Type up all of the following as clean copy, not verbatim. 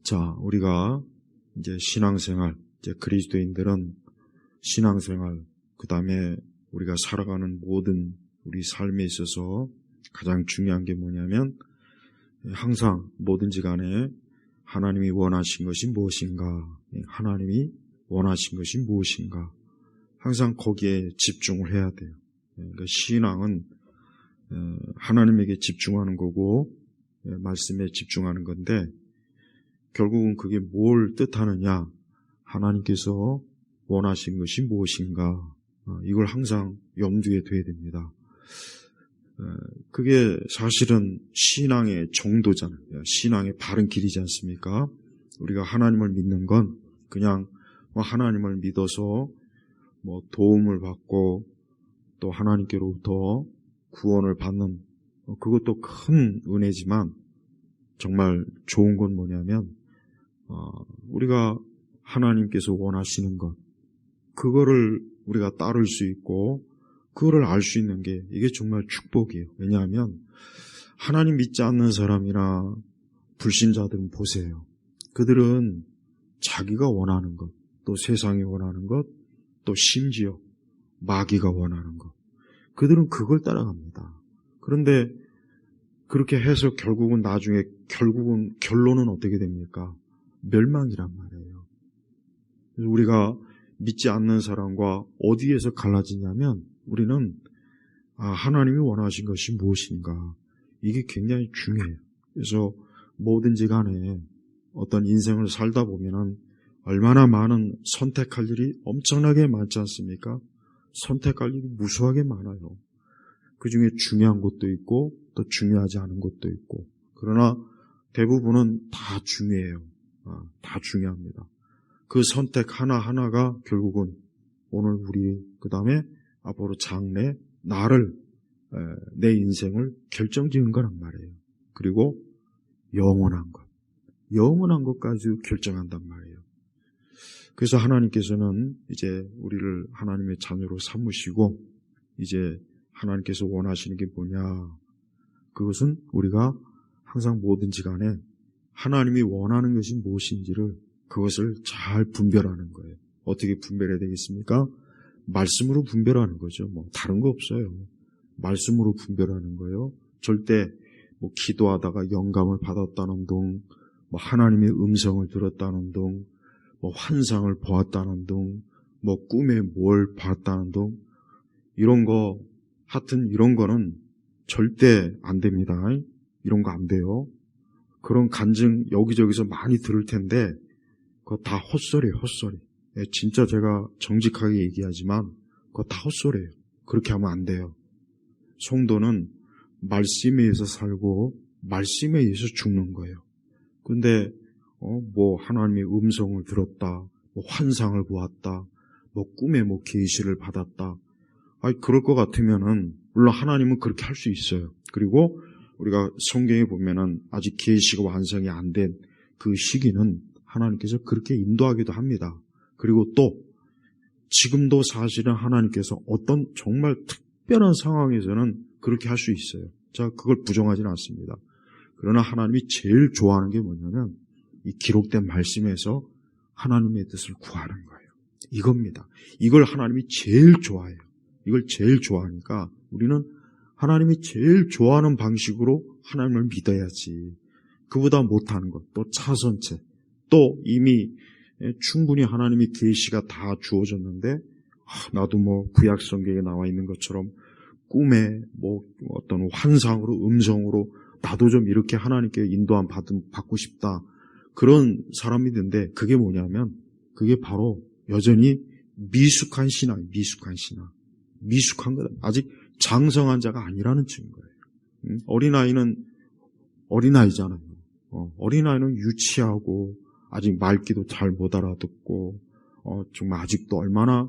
자, 우리가 이제 신앙생활, 이제 그리스도인들은 신앙생활, 그 다음에 우리가 살아가는 모든 우리 삶에 있어서 가장 중요한 게 뭐냐면 항상 뭐든지 간에 하나님이 원하신 것이 무엇인가, 하나님이 원하신 것이 무엇인가, 항상 거기에 집중을 해야 돼요. 그러니까 신앙은 하나님에게 집중하는 거고 말씀에 집중하는 건데 결국은 그게 뭘 뜻하느냐, 하나님께서 원하신 것이 무엇인가, 이걸 항상 염두에 둬야 됩니다. 그게 사실은 신앙의 정도잖아요. 신앙의 바른 길이지 않습니까? 우리가 하나님을 믿는 건 그냥 하나님을 믿어서 도움을 받고 또 하나님께로부터 구원을 받는, 그것도 큰 은혜지만 정말 좋은 건 뭐냐면 우리가 하나님께서 원하시는 것, 그거를 우리가 따를 수 있고 그거를 알 수 있는 게 이게 정말 축복이에요. 왜냐하면 하나님 믿지 않는 사람이나 불신자들은 보세요. 그들은 자기가 원하는 것, 또 세상이 원하는 것, 또 심지어 마귀가 원하는 것, 그들은 그걸 따라갑니다. 그런데 그렇게 해서 결국은 결론은 어떻게 됩니까? 멸망이란 말이에요. 그래서 우리가 믿지 않는 사람과 어디에서 갈라지냐면 우리는 하나님이 원하신 것이 무엇인가, 이게 굉장히 중요해요. 그래서 뭐든지 간에 어떤 인생을 살다 보면은 얼마나 많은 선택할 일이 엄청나게 많지 않습니까? 선택할 일이 무수하게 많아요. 그 중에 중요한 것도 있고 또 중요하지 않은 것도 있고, 그러나 대부분은 다 중요해요. 다 중요합니다. 그 선택 하나하나가 결국은 오늘 우리, 그 다음에 앞으로 장래 나를, 내 인생을 결정지은 거란 말이에요. 그리고 영원한 것까지 결정한단 말이에요. 그래서 하나님께서는 이제 우리를 하나님의 자녀로 삼으시고 이제 하나님께서 원하시는 게 뭐냐, 그것은 우리가 항상 뭐든지 간에 하나님이 원하는 것이 무엇인지를, 그것을 잘 분별하는 거예요. 어떻게 분별해야 되겠습니까? 말씀으로 분별하는 거죠. 다른 거 없어요. 말씀으로 분별하는 거예요. 절대 기도하다가 영감을 받았다는 등, 하나님의 음성을 들었다는 등, 환상을 보았다는 등, 꿈에 뭘 봤다는 등, 이런 거, 하여튼 이런 거는 절대 안 됩니다. 이런 거 안 돼요. 그런 간증 여기저기서 많이 들을 텐데 그거 다 헛소리예요, 헛소리. 진짜 제가 정직하게 얘기하지만 그거 다 헛소리예요. 그렇게 하면 안 돼요. 성도는 말씀에 의해서 살고 말씀에 의해서 죽는 거예요. 근데 하나님의 음성을 들었다, 환상을 보았다, 꿈에 계시를 받았다, 그럴 것 같으면은 물론 하나님은 그렇게 할 수 있어요. 그리고 우리가 성경에 보면은 아직 계시가 완성이 안 된 그 시기는 하나님께서 그렇게 인도하기도 합니다. 그리고 또 지금도 사실은 하나님께서 어떤 정말 특별한 상황에서는 그렇게 할 수 있어요. 자, 그걸 부정하지는 않습니다. 그러나 하나님이 제일 좋아하는 게 뭐냐면 이 기록된 말씀에서 하나님의 뜻을 구하는 거예요. 이겁니다. 이걸 하나님이 제일 좋아해요. 이걸 제일 좋아하니까 우리는 하나님이 제일 좋아하는 방식으로 하나님을 믿어야지. 그보다 못하는 것, 또 차선책, 또 이미 충분히 하나님이 계시가 다 주어졌는데 나도 구약 성경에 나와 있는 것처럼 꿈에 어떤 환상으로, 음성으로 나도 좀 이렇게 하나님께 인도함 받고 싶다, 그런 사람이 있는데 그게 뭐냐면 그게 바로 여전히 미숙한 신앙이에요. 미숙한 거다. 아직 장성한 자가 아니라는 증거예요. 어린아이는 어린아이잖아요. 어린아이는 유치하고 아직 말귀도 잘 못 알아듣고 정말 아직도 얼마나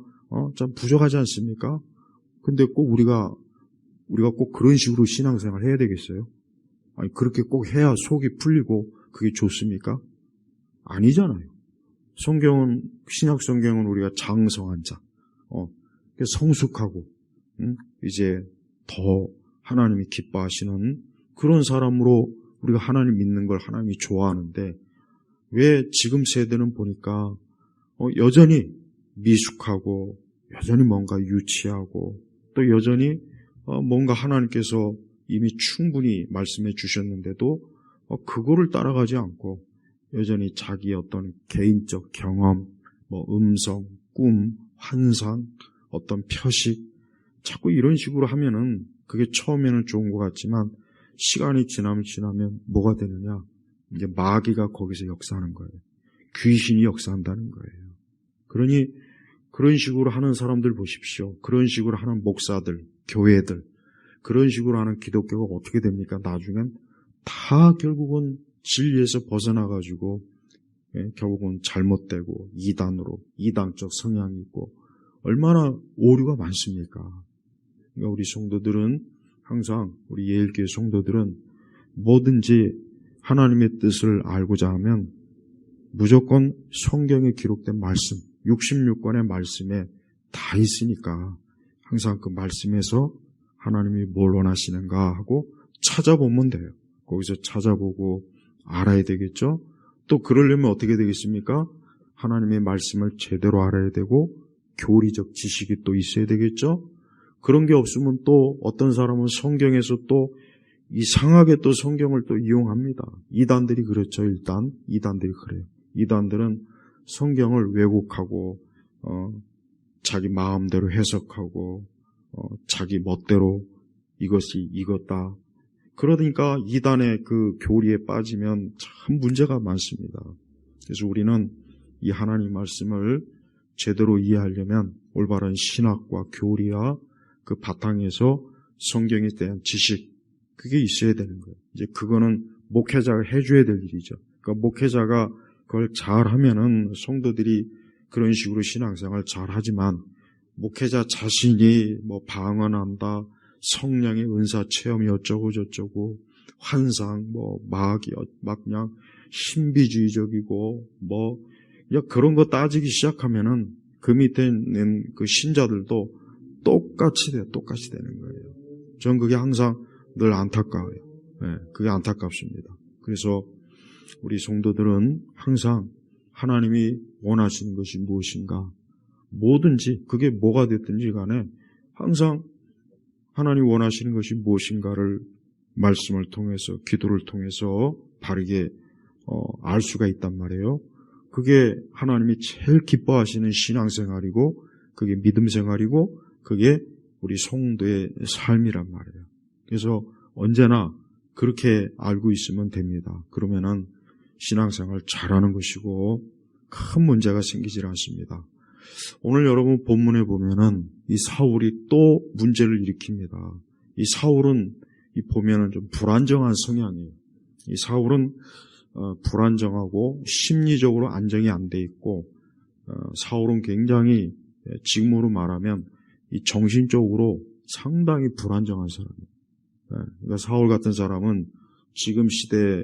좀 부족하지 않습니까? 근데 꼭 우리가 꼭 그런 식으로 신앙생활 해야 되겠어요? 아니, 그렇게 꼭 해야 속이 풀리고 그게 좋습니까? 아니잖아요. 신약 성경은 우리가 장성한 자, 성숙하고 이제 더 하나님이 기뻐하시는 그런 사람으로 우리가 하나님 믿는 걸 하나님이 좋아하는데 왜 지금 세대는 보니까 여전히 미숙하고 여전히 뭔가 유치하고 또 여전히 뭔가 하나님께서 이미 충분히 말씀해 주셨는데도 그거를 따라가지 않고 여전히 자기 어떤 개인적 경험, 음성, 꿈, 환상, 어떤 표식 자꾸 이런 식으로 하면은 그게 처음에는 좋은 것 같지만 시간이 지나면 뭐가 되느냐? 이제 마귀가 거기서 역사하는 거예요. 귀신이 역사한다는 거예요. 그러니 그런 식으로 하는 사람들 보십시오. 그런 식으로 하는 목사들, 교회들, 그런 식으로 하는 기독교가 어떻게 됩니까? 나중엔 다 결국은 진리에서 벗어나가지고 결국은 잘못되고 이단적 성향이 있고 얼마나 오류가 많습니까? 그러니까 우리 성도들은 항상 우리 예일교회 성도들은 뭐든지 하나님의 뜻을 알고자 하면 무조건 성경에 기록된 말씀, 66권의 말씀에 다 있으니까 항상 그 말씀에서 하나님이 뭘 원하시는가 하고 찾아보면 돼요. 거기서 찾아보고 알아야 되겠죠? 또 그러려면 어떻게 되겠습니까? 하나님의 말씀을 제대로 알아야 되고 교리적 지식이 또 있어야 되겠죠? 그런 게 없으면 또 어떤 사람은 성경에서 또 이상하게 또 성경을 또 이용합니다. 이단들이 그렇죠. 일단 이단들이 그래요. 이단들은 성경을 왜곡하고 자기 마음대로 해석하고 자기 멋대로 이것이 이거다. 그러니까 이단의 그 교리에 빠지면 참 문제가 많습니다. 그래서 우리는 이 하나님 말씀을 제대로 이해하려면 올바른 신학과 교리와 그 바탕에서 성경에 대한 지식, 그게 있어야 되는 거예요. 이제 그거는 목회자가 해줘야 될 일이죠. 그러니까 목회자가 그걸 잘 하면은 성도들이 그런 식으로 신앙생활 잘 하지만 목회자 자신이 방언한다, 성령의 은사 체험이 어쩌고 저쩌고, 환상, 마귀, 막 그냥 신비주의적이고, 그냥 그런 거 따지기 시작하면은 그 밑에 있는 그 신자들도 똑같이 되는 거예요. 전 그게 항상 늘 안타까워요. 네, 그게 안타깝습니다. 그래서 우리 성도들은 항상 하나님이 원하시는 것이 무엇인가, 뭐든지 그게 뭐가 됐든지 간에 항상 하나님 원하시는 것이 무엇인가를 말씀을 통해서 기도를 통해서 바르게 알 수가 있단 말이에요. 그게 하나님이 제일 기뻐하시는 신앙생활이고 그게 믿음생활이고 그게 우리 성도의 삶이란 말이에요. 그래서 언제나 그렇게 알고 있으면 됩니다. 그러면은 신앙생활 잘하는 것이고 큰 문제가 생기질 않습니다. 오늘 여러분 본문에 보면은 이 사울이 또 문제를 일으킵니다. 이 사울은 보면은 좀 불안정한 성향이에요. 이 사울은 불안정하고 심리적으로 안정이 안 돼 있고 사울은 굉장히 지금으로 말하면 이 정신적으로 상당히 불안정한 사람이에요. 그러니까 사울 같은 사람은 지금 시대에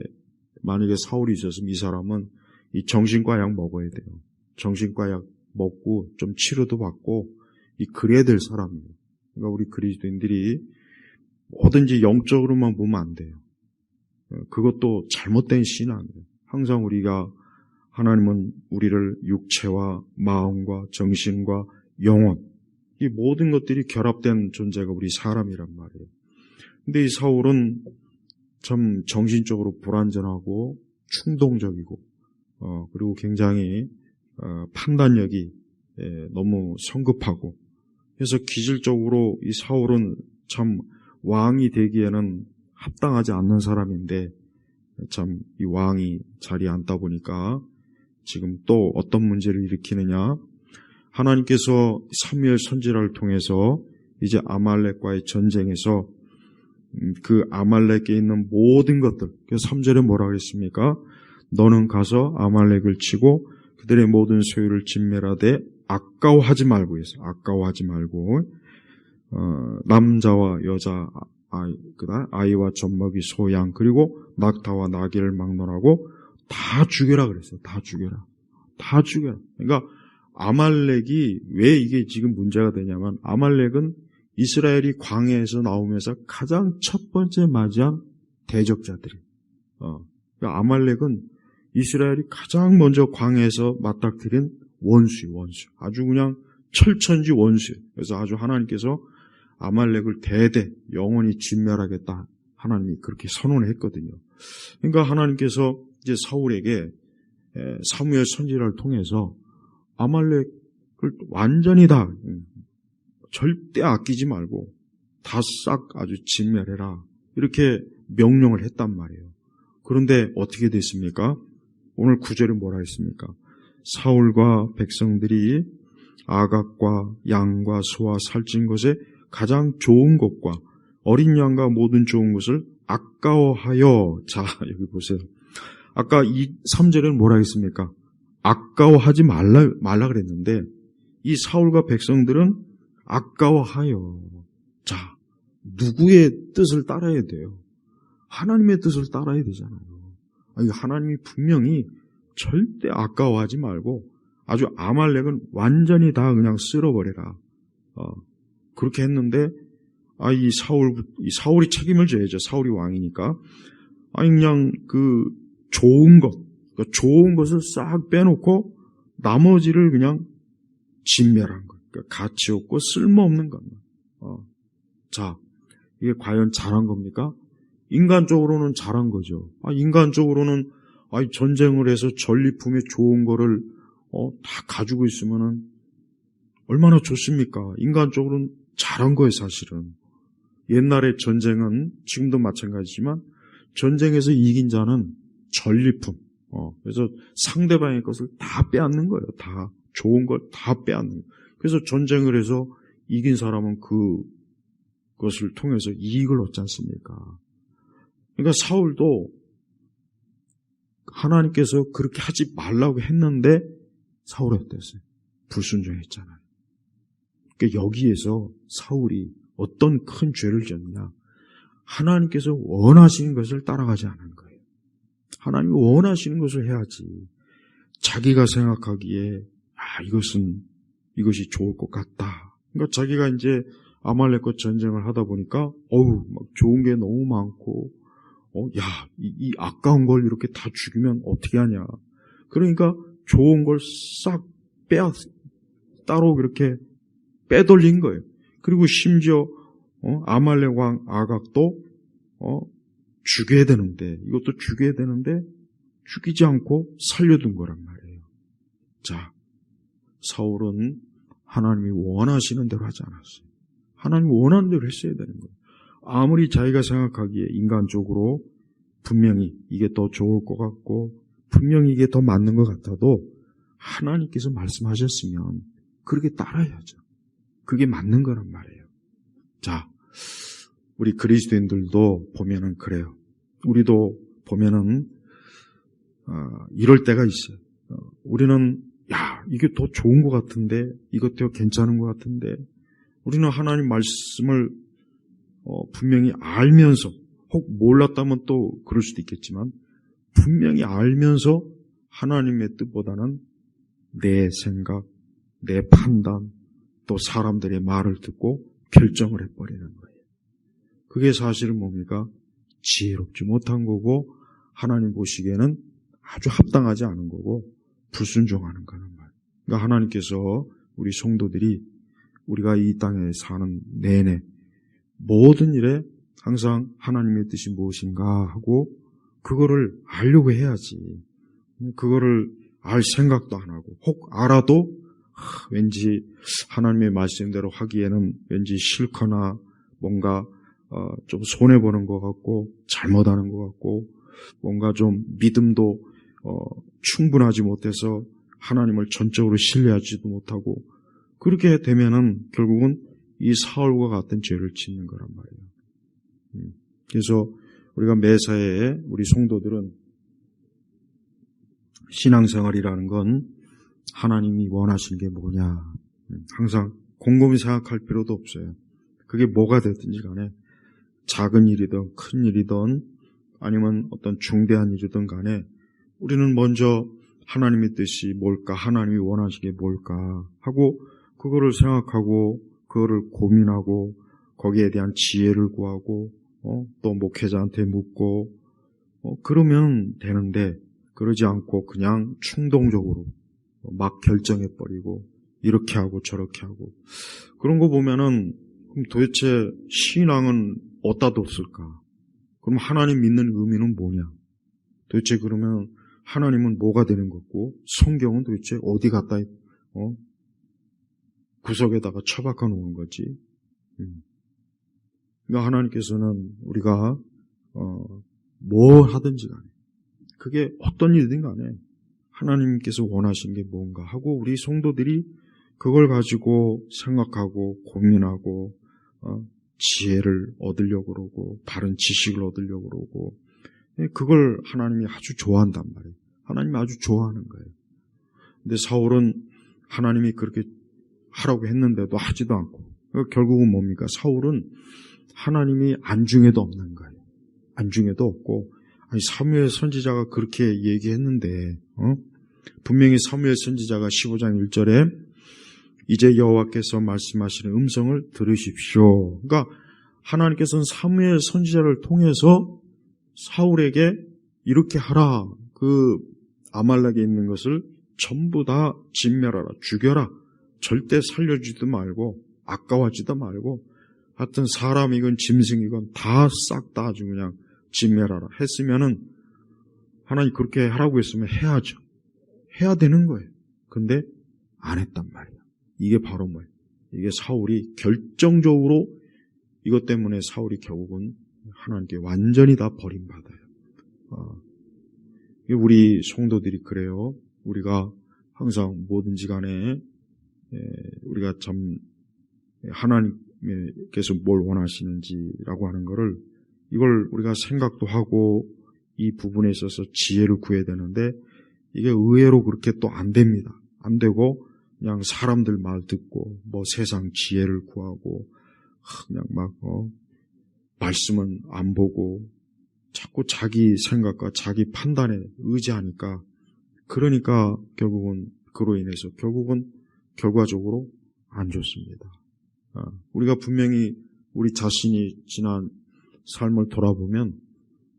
만약에 사울이 있었으면 이 사람은 이 정신과 약 먹어야 돼요. 정신과 약 먹고 좀 치료도 받고 그래야 될 사람이에요. 그러니까 우리 그리스도인들이 뭐든지 영적으로만 보면 안 돼요. 그것도 잘못된 신앙이에요. 항상 우리가 하나님은 우리를 육체와 마음과 정신과 영혼 이 모든 것들이 결합된 존재가 우리 사람이란 말이에요. 근데 이 사울은 참 정신적으로 불안전하고 충동적이고 그리고 굉장히 판단력이 너무 성급하고 그래서 기질적으로 이 사울은 참 왕이 되기에는 합당하지 않는 사람인데 참 이 왕이 자리에 앉다 보니까 지금 또 어떤 문제를 일으키느냐, 하나님께서 사무엘 선지자를 통해서 이제 아말렉과의 전쟁에서 그 아말렉에 있는 모든 것들, 그래서 3절에 뭐라고 했습니까? 너는 가서 아말렉을 치고 그들의 모든 소유를 진멸하되 아까워하지 말고 했어요. 아까워하지 말고 남자와 여자, 아이와 젖먹이, 소양, 그리고 낙타와 나귀를 막론하고 다 죽여라 그랬어요. 다 죽여라. 다 죽여라. 그러니까 아말렉이 왜 이게 지금 문제가 되냐면 아말렉은 이스라엘이 광야에서 나오면서 가장 첫 번째 맞이한 대적자들이에요. 그러니까 아말렉은 이스라엘이 가장 먼저 광야에서 맞닥뜨린 원수. 아주 그냥 철천지 원수. 그래서 아주 하나님께서 아말렉을 대대 영원히 진멸하겠다. 하나님이 그렇게 선언을 했거든요. 그러니까 하나님께서 이제 사울에게 사무엘 선지자를 통해서 아말렉을 완전히 다 절대 아끼지 말고 다 싹 아주 진멸해라. 이렇게 명령을 했단 말이에요. 그런데 어떻게 됐습니까? 오늘 9절에 뭐라 했습니까? 사울과 백성들이 아각과 양과 소와 살찐 것에 가장 좋은 것과 어린 양과 모든 좋은 것을 아까워하여. 자, 여기 보세요. 아까 3절에는 뭐라 했습니까? 아까워하지 말라 그랬는데 이 사울과 백성들은 아까워하여. 자, 누구의 뜻을 따라야 돼요? 하나님의 뜻을 따라야 되잖아요. 하나님이 분명히 절대 아까워하지 말고 아주 아말렉은 완전히 다 그냥 쓸어버려라. 그렇게 했는데 이 사울이 책임을 져야죠. 사울이 왕이니까. 그냥 그 좋은 것을 싹 빼놓고 나머지를 그냥 진멸한 것. 그러니까 가치 없고 쓸모없는 것만. 자, 이게 과연 잘한 겁니까? 인간적으로는 잘한 거죠. 인간적으로는 전쟁을 해서 전리품에 좋은 거를 다 가지고 있으면은 얼마나 좋습니까? 인간적으로는 잘한 거예요, 사실은. 옛날의 전쟁은 지금도 마찬가지지만 전쟁에서 이긴 자는 전리품. 그래서 상대방의 것을 다 빼앗는 거예요. 다 좋은 걸 다 빼앗는 거예요. 그래서 전쟁을 해서 이긴 사람은 그것을 통해서 이익을 얻지 않습니까? 그러니까 사울도 하나님께서 그렇게 하지 말라고 했는데 사울이 어땠어요? 불순종했잖아요. 그러니까 여기에서 사울이 어떤 큰 죄를 졌냐? 하나님께서 원하시는 것을 따라가지 않은 거예요. 하나님이 원하시는 것을 해야지. 자기가 생각하기에 이것이 좋을 것 같다. 그러니까 자기가 이제 아말렉과 전쟁을 하다 보니까 막 좋은 게 너무 많고 이 아까운 걸 이렇게 다 죽이면 어떻게 하냐. 그러니까 좋은 걸 싹 따로 그렇게 빼돌린 거예요. 그리고 심지어 아말렉 왕 아각도 죽여야 되는데 이것도 죽여야 되는데 죽이지 않고 살려둔 거란 말이에요. 자, 사울은 하나님이 원하시는 대로 하지 않았어요. 하나님이 원하는 대로 했어야 되는 거예요. 아무리 자기가 생각하기에 인간적으로 분명히 이게 더 좋을 것 같고 분명히 이게 더 맞는 것 같아도 하나님께서 말씀하셨으면 그렇게 따라야죠. 그게 맞는 거란 말이에요. 자, 우리 그리스도인들도 보면은 그래요. 우리도 보면은 이럴 때가 있어요. 우리는 이게 더 좋은 것 같은데 이것 더 괜찮은 것 같은데 우리는 하나님 말씀을 분명히 알면서 혹 몰랐다면 또 그럴 수도 있겠지만 분명히 알면서 하나님의 뜻보다는 내 생각, 내 판단, 또 사람들의 말을 듣고 결정을 해버리는 거예요. 그게 사실은 뭡니까? 지혜롭지 못한 거고 하나님 보시기에는 아주 합당하지 않은 거고 불순종하는 거는 말이에요. 그러니까 하나님께서 우리 성도들이 우리가 이 땅에 사는 내내 모든 일에 항상 하나님의 뜻이 무엇인가 하고 그거를 알려고 해야지. 그거를 알 생각도 안 하고 혹 알아도 왠지 하나님의 말씀대로 하기에는 왠지 싫거나 뭔가 좀 손해보는 것 같고 잘못하는 것 같고 뭔가 좀 믿음도 충분하지 못해서 하나님을 전적으로 신뢰하지도 못하고 그렇게 되면은 결국은 이 사울과 같은 죄를 짓는 거란 말이에요. 그래서 우리가 매사에 우리 성도들은 신앙생활이라는 건 하나님이 원하시는 게 뭐냐 항상 곰곰이 생각할 필요도 없어요. 그게 뭐가 됐든지 간에 작은 일이든 큰 일이든 아니면 어떤 중대한 일이든 간에 우리는 먼저 하나님의 뜻이 뭘까, 하나님이 원하시는 게 뭘까 하고 그거를 생각하고 그거를 고민하고 거기에 대한 지혜를 구하고 또 목회자한테 묻고 그러면 되는데 그러지 않고 그냥 충동적으로 막 결정해버리고 이렇게 하고 저렇게 하고 그런 거 보면은 그럼 도대체 신앙은 어디다 뒀을까? 그럼 하나님 믿는 의미는 뭐냐? 도대체 그러면 하나님은 뭐가 되는 거고 성경은 도대체 어디 갖다 구석에다가 처박아 놓은 거지? 그러니까 하나님께서는 우리가 뭘 하든지 간에 그게 어떤 일이든 간에 하나님께서 원하시는 게 뭔가 하고 우리 성도들이 그걸 가지고 생각하고 고민하고 지혜를 얻으려고 그러고 바른 지식을 얻으려고 그러고 그걸 하나님이 아주 좋아한단 말이에요. 하나님이 아주 좋아하는 거예요. 근데 사울은 하나님이 그렇게 하라고 했는데도 하지도 않고 결국은 뭡니까? 사울은 하나님이 안중에도 없는 거예요. 안중에도 없고 아니 사무엘 선지자가 그렇게 얘기했는데 분명히 사무엘 선지자가 15장 1절에 이제 여호와께서 말씀하시는 음성을 들으십시오. 그러니까 하나님께서는 사무엘 선지자를 통해서 사울에게 이렇게 하라. 그 아말렉에 있는 것을 전부 다 진멸하라. 죽여라. 절대 살려주지도 말고 아까워하지도 말고 하여튼 사람이건 짐승이건 다 싹 다 아주 그냥 진멸하라 했으면은 하나님 그렇게 하라고 했으면 해야죠. 해야 되는 거예요. 근데 안 했단 말이에요. 이게 바로 뭐예요? 이게 사울이 결정적으로 이것 때문에 사울이 결국은 하나님께 완전히 다 버림받아요. 우리 성도들이 그래요. 우리가 항상 뭐든지 간에 우리가 참 하나님께서 뭘 원하시는지라고 하는 거를 이걸 우리가 생각도 하고 이 부분에 있어서 지혜를 구해야 되는데 이게 의외로 그렇게 또 안 됩니다. 안 되고 그냥 사람들 말 듣고 뭐 세상 지혜를 구하고 그냥 막 말씀은 안 보고 자꾸 자기 생각과 자기 판단에 의지하니까 그러니까 결국은 그로 인해서 결국은 결과적으로 안 좋습니다. 우리가 분명히 우리 자신이 지난 삶을 돌아보면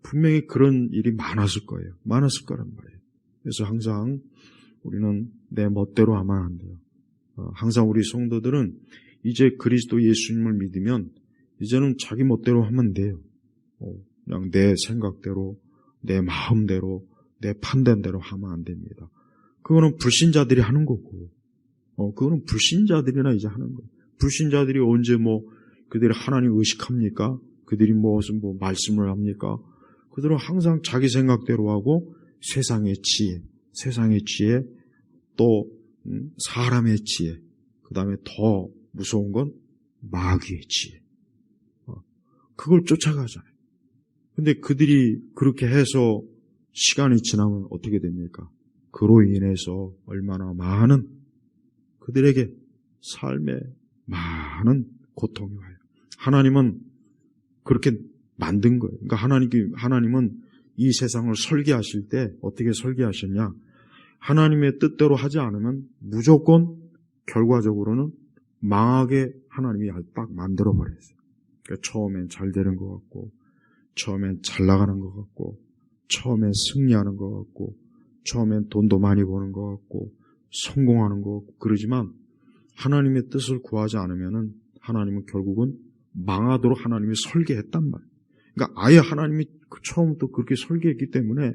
분명히 그런 일이 많았을 거예요. 많았을 거란 말이에요. 그래서 항상 우리는 내 멋대로 하면 안 돼요. 항상 우리 성도들은 이제 그리스도 예수님을 믿으면 이제는 자기 멋대로 하면 돼요. 그냥 내 생각대로, 내 마음대로, 내 판단대로 하면 안 됩니다. 그거는 불신자들이 하는 거고, 그거는 불신자들이나 이제 하는 거예요. 불신자들이 언제 그들이 하나님 의식합니까? 그들이 무슨 말씀을 합니까? 그들은 항상 자기 생각대로 하고 세상의 지혜, 또 사람의 지혜, 그 다음에 더 무서운 건 마귀의 지혜. 그걸 쫓아가잖아요. 근데 그들이 그렇게 해서 시간이 지나면 어떻게 됩니까? 그로 인해서 얼마나 많은 그들에게 삶에 많은 고통이 와요. 하나님은 그렇게 만든 거예요. 그러니까 하나님은 이 세상을 설계하실 때 어떻게 설계하셨냐? 하나님의 뜻대로 하지 않으면 무조건 결과적으로는 망하게 하나님이 딱 만들어버렸어요. 그러니까 처음엔 잘 되는 것 같고, 처음엔 잘 나가는 것 같고, 처음엔 승리하는 것 같고, 처음엔 돈도 많이 버는 것 같고, 성공하는 것 같고, 그러지만 하나님의 뜻을 구하지 않으면은 하나님은 결국은 망하도록 하나님이 설계했단 말이에요. 그러니까 아예 하나님이 처음부터 그렇게 설계했기 때문에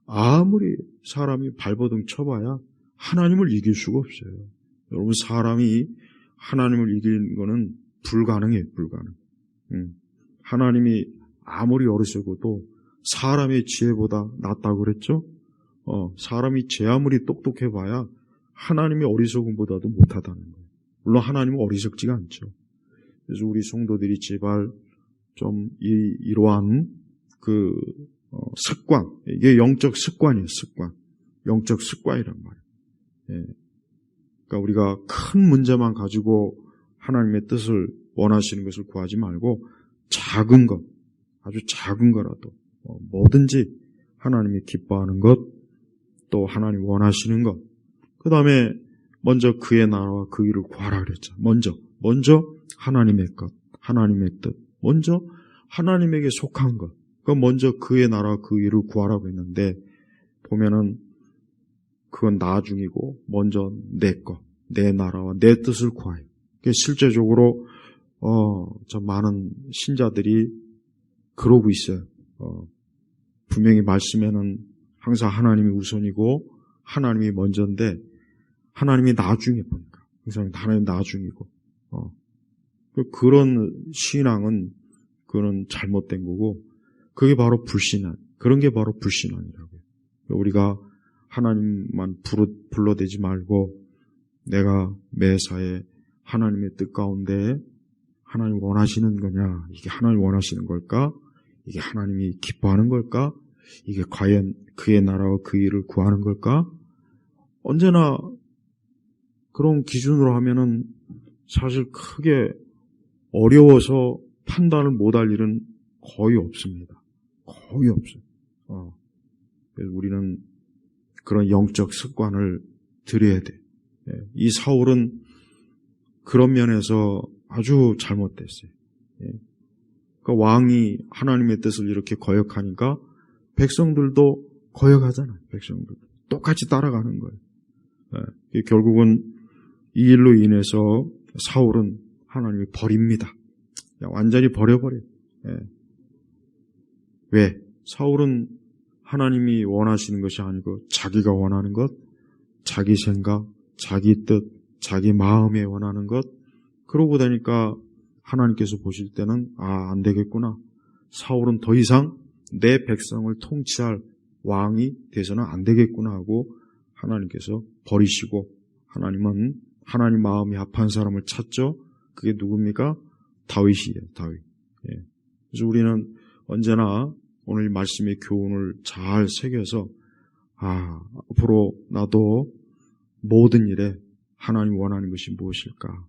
아무리 사람이 발버둥 쳐봐야 하나님을 이길 수가 없어요. 여러분, 사람이 하나님을 이기는 거는 불가능해요, 불가능. 하나님이 아무리 어리석어도 사람의 지혜보다 낫다고 그랬죠? 사람이 제 아무리 똑똑해봐야 하나님의 어리석음보다도 못하다는 거예요. 물론 하나님은 어리석지가 않죠. 그래서 우리 성도들이 제발 좀 이러한 습관, 이게 영적 습관이에요, 습관. 영적 습관이란 말이에요. 그러니까 우리가 큰 문제만 가지고 하나님의 뜻을 원하시는 것을 구하지 말고 작은 것, 아주 작은 거라도 뭐든지 하나님이 기뻐하는 것, 또 하나님 원하시는 것, 그 다음에 먼저 그의 나라와 그 일을 구하라 그랬죠. 먼저 하나님의 것, 하나님의 뜻, 먼저 하나님에게 속한 것, 먼저 그의 나라와 그 일을 구하라고 했는데 보면은 그건 나중이고 먼저 내 것, 내 나라와 내 뜻을 구하여. 실제적으로 저 많은 신자들이 그러고 있어요. 분명히 말씀에는 항상 하나님이 우선이고 하나님이 먼저인데 하나님이 나중에 보니까 항상 하나님 나중이고 그런 신앙은 그거는 잘못된 거고 그게 바로 불신앙. 그런 게 바로 불신앙이라고요. 우리가 하나님만 불러대지 말고 내가 매사에 하나님의 뜻 가운데 하나님 원하시는 거냐? 이게 하나님 원하시는 걸까? 이게 하나님이 기뻐하는 걸까? 이게 과연 그의 나라와 그 일을 구하는 걸까? 언제나 그런 기준으로 하면은 사실 크게 어려워서 판단을 못할 일은 거의 없습니다. 거의 없어요. 그래서 우리는 그런 영적 습관을 들여야 돼. 이 사울은 그런 면에서 아주 잘못됐어요. 그러니까 왕이 하나님의 뜻을 이렇게 거역하니까 백성들도 거역하잖아요. 백성들 똑같이 따라가는 거예요. 결국은 이 일로 인해서 사울은 하나님을 버립니다. 완전히 버려버려요. 왜? 사울은 하나님이 원하시는 것이 아니고 자기가 원하는 것, 자기 생각, 자기 뜻, 자기 마음에 원하는 것, 그러고 다니까 하나님께서 보실 때는 안 되겠구나. 사울은 더 이상 내 백성을 통치할 왕이 돼서는 안 되겠구나 하고 하나님께서 버리시고 하나님은 하나님 마음이 합한 사람을 찾죠. 그게 누굽니까? 다윗이에요. 다윗. 그래서 우리는 언제나 오늘 말씀의 교훈을 잘 새겨서 앞으로 나도 모든 일에 하나님 원하는 것이 무엇일까?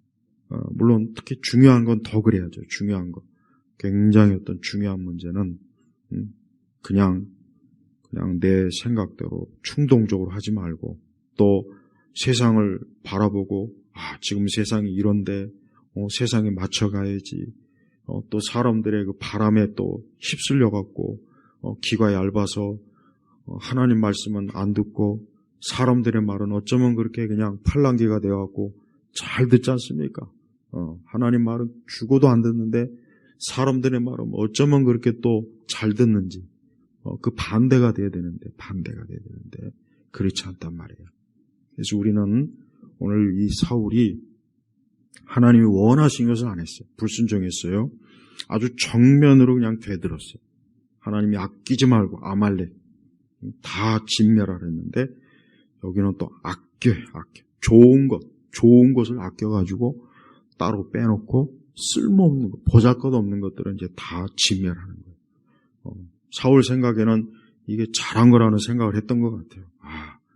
물론 특히 중요한 건 더 그래야죠. 중요한 거. 굉장히 어떤 중요한 문제는 그냥 내 생각대로 충동적으로 하지 말고 또 세상을 바라보고 지금 세상이 이런데 세상에 맞춰가야지. 또 사람들의 그 바람에 또 휩쓸려 갖고 귀가 얇아서 하나님 말씀은 안 듣고 사람들의 말은 어쩌면 그렇게 그냥 팔랑귀가 되어갖고 잘 듣지 않습니까? 하나님 말은 죽어도 안 듣는데 사람들의 말은 어쩌면 그렇게 또 잘 듣는지 그 반대가 돼야 되는데 그렇지 않단 말이에요. 그래서 우리는 오늘 이 사울이 하나님이 원하신 것을 안 했어요. 불순종했어요. 아주 정면으로 그냥 되들었어요. 하나님이 아끼지 말고 아말렉 다 진멸하라 했는데 여기는 또 아껴. 좋은 것을 아껴가지고 따로 빼놓고 쓸모없는 것, 보잘것없는 것들은 이제 다 진멸하는 거예요. 사울 생각에는 이게 잘한 거라는 생각을 했던 것 같아요.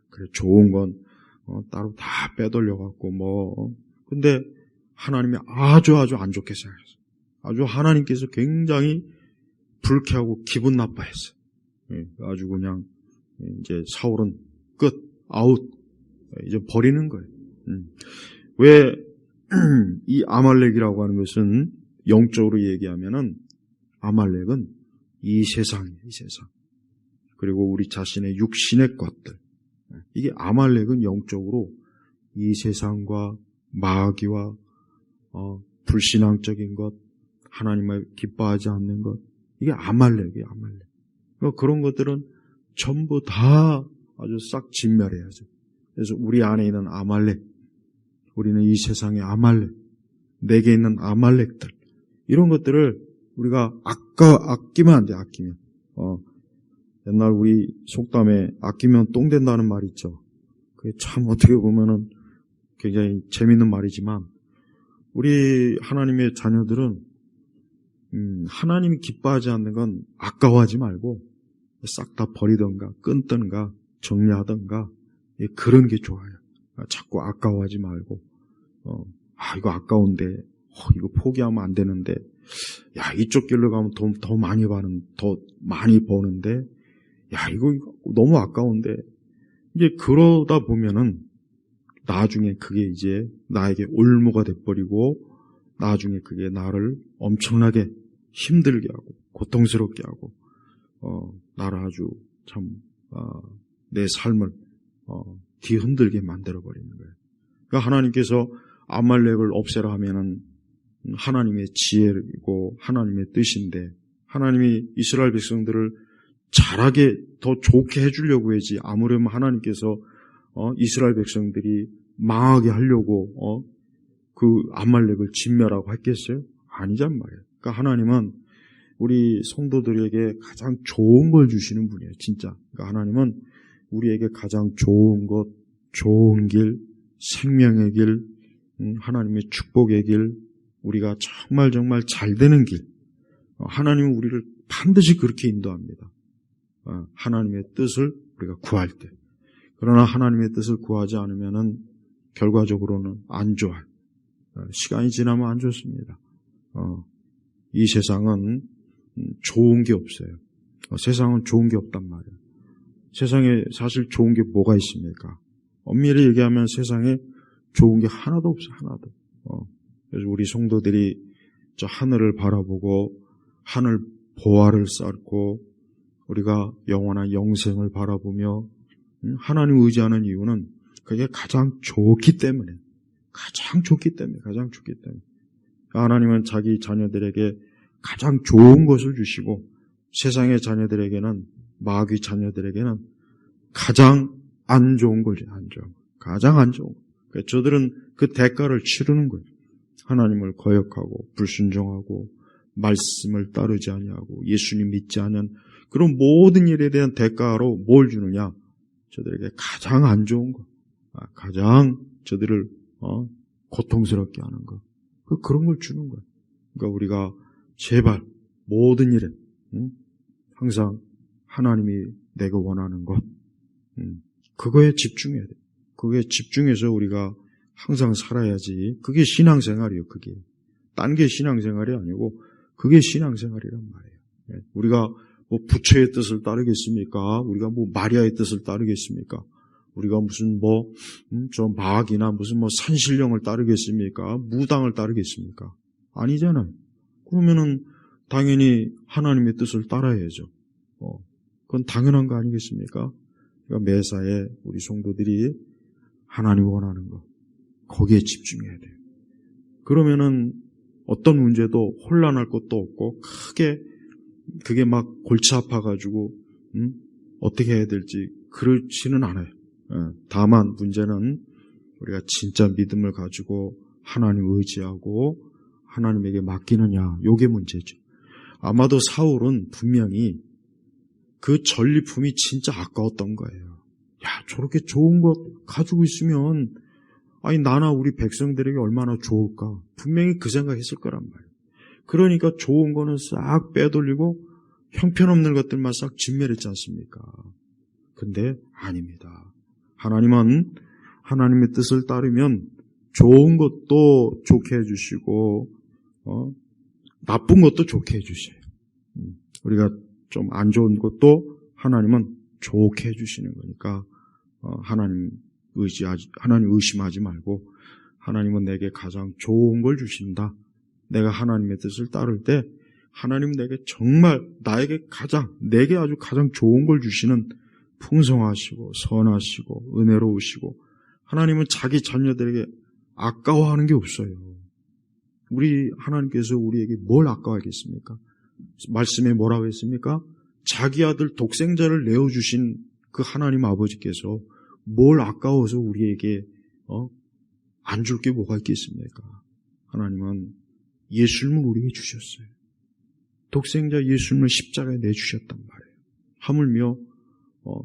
그래 좋은 건 따로 다 빼돌려갖고 근데 하나님이 아주 안 좋게 생각했어요. 아주 하나님께서 굉장히 불쾌하고 기분 나빠했어요. 아주 그냥 이제 사울은 끝, 아웃, 이제 버리는 거예요. 왜 이 아말렉이라고 하는 것은 영적으로 얘기하면은 아말렉은 이 세상이에요, 이 세상. 그리고 우리 자신의 육신의 것들. 이게 아말렉은 영적으로 이 세상과 마귀와 불신앙적인 것, 하나님을 기뻐하지 않는 것, 이게 아말렉이에요, 아말렉. 그러니까 그런 것들은 전부 다 아주 싹 진멸해야죠. 그래서 우리 안에 있는 아말렉, 우리는 이 세상의 아말렉, 내게 있는 아말렉들, 이런 것들을 우리가 아끼면 안 돼, 아끼면. 옛날 우리 속담에 아끼면 똥 된다는 말이 있죠. 그게 참 어떻게 보면은 굉장히 재밌는 말이지만, 우리 하나님의 자녀들은 하나님이 기뻐하지 않는 건 아까워하지 말고 싹 다 버리던가 끊던가 정리하던가 그런 게 좋아요. 자꾸 아까워하지 말고 이거 아까운데 이거 포기하면 안 되는데 이쪽 길로 가면 더 많이 버는데 이거 너무 아까운데 이제 그러다 보면은 나중에 그게 이제 나에게 올무가 돼버리고 나중에 그게 나를 엄청나게 힘들게 하고 고통스럽게 하고 나를 아주 참 내 삶을 뒤흔들게 만들어버리는 거예요. 그러니까 하나님께서 아말렉을 없애라 하면은 하나님의 지혜이고 하나님의 뜻인데 하나님이 이스라엘 백성들을 잘하게 더 좋게 해주려고 하지 아무렴 하나님께서 이스라엘 백성들이 망하게 하려고 그 아말렉을 진멸하고 했겠어요? 아니란 말이에요. 그러니까 하나님은 우리 성도들에게 가장 좋은 걸 주시는 분이에요. 진짜. 그러니까 하나님은 우리에게 가장 좋은 것, 좋은 길, 생명의 길, 하나님의 축복의 길, 우리가 정말 잘 되는 길, 하나님은 우리를 반드시 그렇게 인도합니다. 하나님의 뜻을 우리가 구할 때. 그러나 하나님의 뜻을 구하지 않으면은 결과적으로는 안 좋아요. 시간이 지나면 안 좋습니다. 이 세상은 좋은 게 없어요. 세상은 좋은 게 없단 말이에요. 세상에 사실 좋은 게 뭐가 있습니까? 엄밀히 얘기하면 세상에 좋은 게 하나도 없어요. 하나도. 그래서 우리 성도들이 저 하늘을 바라보고 하늘 보화를 쌓고 우리가 영원한 영생을 바라보며 하나님을 의지하는 이유는 그게 가장 좋기 때문에 하나님은 자기 자녀들에게 가장 좋은 것을 주시고 세상의 자녀들에게는 마귀 자녀들에게는 가장 안 좋은 거죠. 가장 안 좋은 거. 그러니까 저들은 그 대가를 치르는 거예요. 하나님을 거역하고 불순종하고 말씀을 따르지 아니하고 예수님 믿지 않은 그런 모든 일에 대한 대가로 뭘 주느냐? 저들에게 가장 안 좋은 거, 가장 저들을 고통스럽게 하는 거, 그런 걸 주는 거예요. 그러니까 우리가 제발 모든 일에 항상 하나님이 내가 원하는 것, 그거에 집중해야 돼요. 그거에 집중해서 우리가 항상 살아야지. 그게 신앙생활이에요. 그게 딴 게 신앙생활이 아니고 그게 신앙생활이란 말이에요. 우리가 뭐 부처의 뜻을 따르겠습니까? 우리가 뭐 마리아의 뜻을 따르겠습니까? 우리가 무슨 저 마귀나 무슨 산신령을 따르겠습니까? 무당을 따르겠습니까? 아니잖아요. 그러면은 당연히 하나님의 뜻을 따라야죠. 그건 당연한 거 아니겠습니까? 그러니까 매사에 우리 성도들이 하나님 원하는 거, 거기에 집중해야 돼요. 그러면은 어떤 문제도 혼란할 것도 없고 크게 그게 막 골치 아파가지고 어떻게 해야 될지 그렇지는 않아요. 다만 문제는 우리가 진짜 믿음을 가지고 하나님을 의지하고 하나님에게 맡기느냐, 요게 문제죠. 아마도 사울은 분명히 그 전리품이 진짜 아까웠던 거예요. 야, 저렇게 좋은 것 가지고 있으면 나나 우리 백성들에게 얼마나 좋을까. 분명히 그 생각했을 거란 말이에요. 그러니까 좋은 거는 싹 빼돌리고 형편없는 것들만 싹 진멸했지 않습니까? 근데 아닙니다. 하나님은 하나님의 뜻을 따르면 좋은 것도 좋게 해주시고 나쁜 것도 좋게 해주셔요. 우리가 좀 안 좋은 것도 하나님은 좋게 해주시는 거니까 하나님 의심하지 말고 하나님은 내게 가장 좋은 걸 주신다. 내가 하나님의 뜻을 따를 때 하나님 내게 정말 내게 아주 가장 좋은 걸 주시는 풍성하시고 선하시고 은혜로우시고 하나님은 자기 자녀들에게 아까워하는 게 없어요. 우리 하나님께서 우리에게 뭘 아까워하겠습니까? 말씀에 뭐라고 했습니까? 자기 아들 독생자를 내어주신 그 하나님 아버지께서 뭘 아까워서 우리에게 안 줄 게 뭐가 있겠습니까? 하나님은 예수님을 우리에게 주셨어요. 독생자 예수님을 십자가에 내주셨단 말이에요. 하물며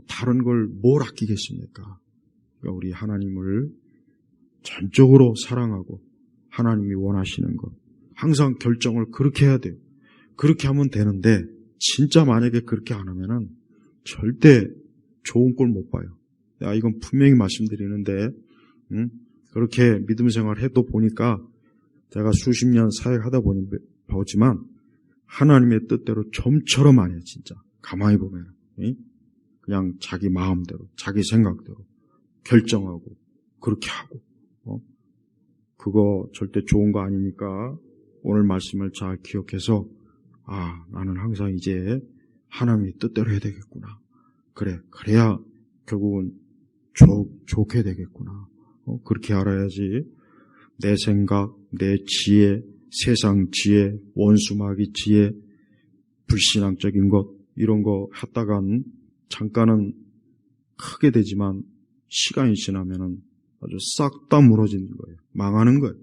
다른 걸 뭘 아끼겠습니까? 그러니까 우리 하나님을 전적으로 사랑하고 하나님이 원하시는 것 항상 결정을 그렇게 해야 돼요. 그렇게 하면 되는데 진짜 만약에 그렇게 안 하면은 절대 좋은 꼴 못 봐요. 이건 분명히 말씀드리는데 그렇게 믿음 생활 해도 보니까 제가 수십 년 사역하다 보지만 하나님의 뜻대로 좀처럼 안 해요. 진짜 가만히 보면 그냥 자기 마음대로 자기 생각대로 결정하고 그렇게 하고 그거 절대 좋은 거 아니니까 오늘 말씀을 잘 기억해서 나는 항상 이제 하나님의 뜻대로 해야 되겠구나. 그래야 결국은 좋게 되겠구나. 그렇게 알아야지 내 생각, 내 지혜, 세상 지혜, 원수마귀 지혜, 불신앙적인 것 이런 거 했다간 잠깐은 크게 되지만 시간이 지나면은 아주 싹 다 무너지는 거예요. 망하는 거예요.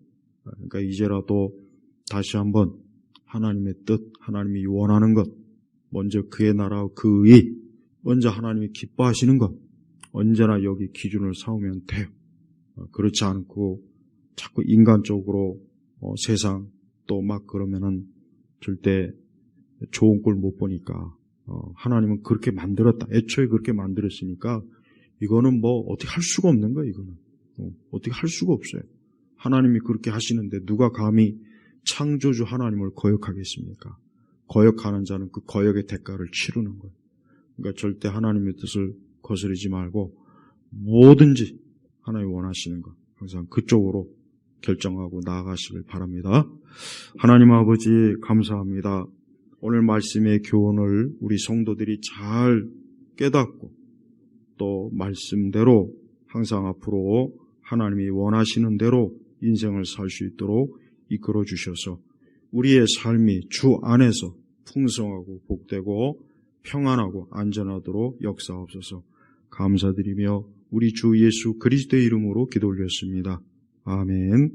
그러니까 이제라도 다시 한번 하나님의 뜻, 하나님이 원하는 것, 먼저 그의 나라와 그 의, 먼저 하나님이 기뻐하시는 것, 언제나 여기 기준을 삼으면 돼요. 그렇지 않고 자꾸 인간적으로 세상 또 막 그러면은 절대 좋은 꼴 못 보니까 하나님은 그렇게 만들었다. 애초에 그렇게 만들었으니까 이거는 뭐 어떻게 할 수가 없는 거예요. 이거는 어떻게 할 수가 없어요. 하나님이 그렇게 하시는데 누가 감히 창조주 하나님을 거역하겠습니까? 거역하는 자는 그 거역의 대가를 치르는 거예요. 그러니까 절대 하나님의 뜻을 거스르지 말고 뭐든지 하나님이 원하시는 것 항상 그쪽으로 결정하고 나아가시길 바랍니다. 하나님 아버지 감사합니다. 오늘 말씀의 교훈을 우리 성도들이 잘 깨닫고 또 말씀대로 항상 앞으로 하나님이 원하시는 대로 인생을 살 수 있도록 이끌어 주셔서 우리의 삶이 주 안에서 풍성하고 복되고 평안하고 안전하도록 역사하옵소서. 감사드리며 우리 주 예수 그리스도의 이름으로 기도 올렸습니다. 아멘.